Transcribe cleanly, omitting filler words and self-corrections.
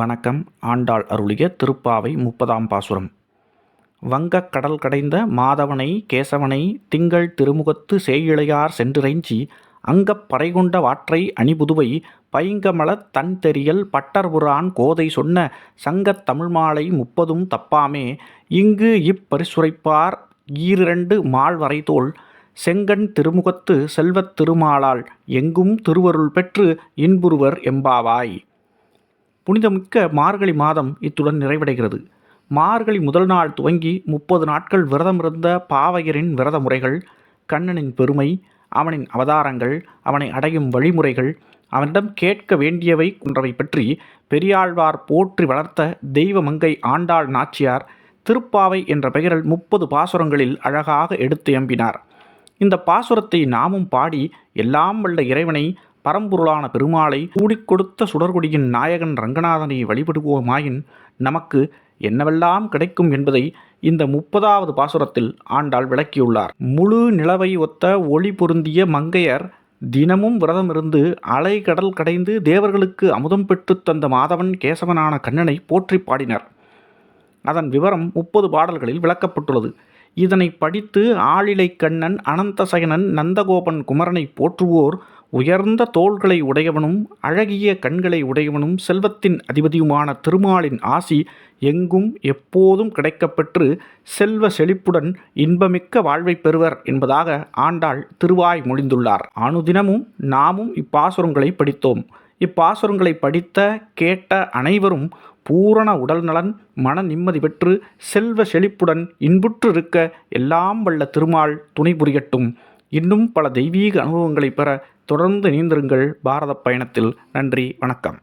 வணக்கம். ஆண்டாள் அருளிய திருப்பாவை 30ஆம் பாசுரம். வங்கக் கடல் கடைந்த மாதவனை கேசவனை திங்கள் திருமுகத்து சேயிழையார் சென்றிறைஞ்சி அங்கப் பறைகொண்ட வாற்றை அணிபுதுவை பைங்கமலத் தன்தெறியல் பட்டர்புரான் கோதை சொன்ன சங்கத் தமிழ்மாலை 30ம் தப்பாமே இங்கு இப்பரிசுரைப்பார் ஈரிரண்டு மால்வரைதோள் செங்கண் திருமுகத்து செல்வத் திருமாலால் எங்கும் திருவருள் பெற்று இன்புறுவர் எம்பாவாய். புனிதமிக்க மார்கழி மாதம் இத்துடன் நிறைவடைகிறது. மார்கழி முதல் நாள் துவங்கி 30 நாட்கள் விரதமிருந்த பாவையரின் விரத முறைகள், கண்ணனின் பெருமை, அவனின் அவதாரங்கள், அவனை அடையும் வழிமுறைகள், அவனிடம் கேட்க வேண்டியவை போன்றவை பற்றி பெரியாழ்வார் போற்றி வளர்த்த தெய்வ மங்கை ஆண்டாள் நாச்சியார் திருப்பாவை என்ற பெயரில் 30 பாசுரங்களில் அழகாக எடுத்து எம்பினார். இந்த பாசுரத்தை நாமும் பாடி எல்லாம் வல்ல இறைவனை, பரம்பொருளான பெருமாளை, கூடிக் கொடுத்த சுடர்கொடியின் நாயகன் ரங்கநாதனை வழிபடுவோமாயின் நமக்கு என்னவெல்லாம் கிடைக்கும் என்பதை இந்த 30வது பாசுரத்தில் ஆண்டாள் விளக்கியுள்ளார். முழு நிலவை ஒத்த ஒளி பொருந்திய மங்கையர் தினமும் விரதமிருந்து அலை கடல் கடைந்து தேவர்களுக்கு அமுதம் பெற்று தந்த மாதவன் கேசவனான கண்ணனை போற்றி பாடினர். அதன் விவரம் 30 பாடல்களில் விளக்கப்பட்டுள்ளது. இதனை படித்து ஆளிலை கண்ணன், அனந்தசயனன், நந்தகோபன் குமரனை போற்றுவோர் உயர்ந்த தோள்களை உடையவனும் அழகிய கண்களை உடையவனும் செல்வத்தின் அதிபதியுமான திருமாலின் ஆசி எங்கும் எப்போதும் கிடைக்கப்பெற்று செல்வ செழிப்புடன் இன்பமிக்க வாழ்வை பெறுவர் என்பதாக ஆண்டாள் திருவாய் மொழிந்துள்ளார். அனுதினமும் நாமும் இப்பாசுரங்களை படித்தோம். இப்பாசுரங்களை படித்த கேட்ட அனைவரும் பூரண உடல் நலன், மன நிம்மதி பெற்று செல்வ செழிப்புடன் இன்புற்று இருக்க எல்லாம் வல்ல திருமால் துணை புரியட்டும். இன்னும் பல தெய்வீக அனுபவங்களை பெற தொடர்ந்து இணைந்திருங்கள் பாரத பயணத்தில். நன்றி, வணக்கம்.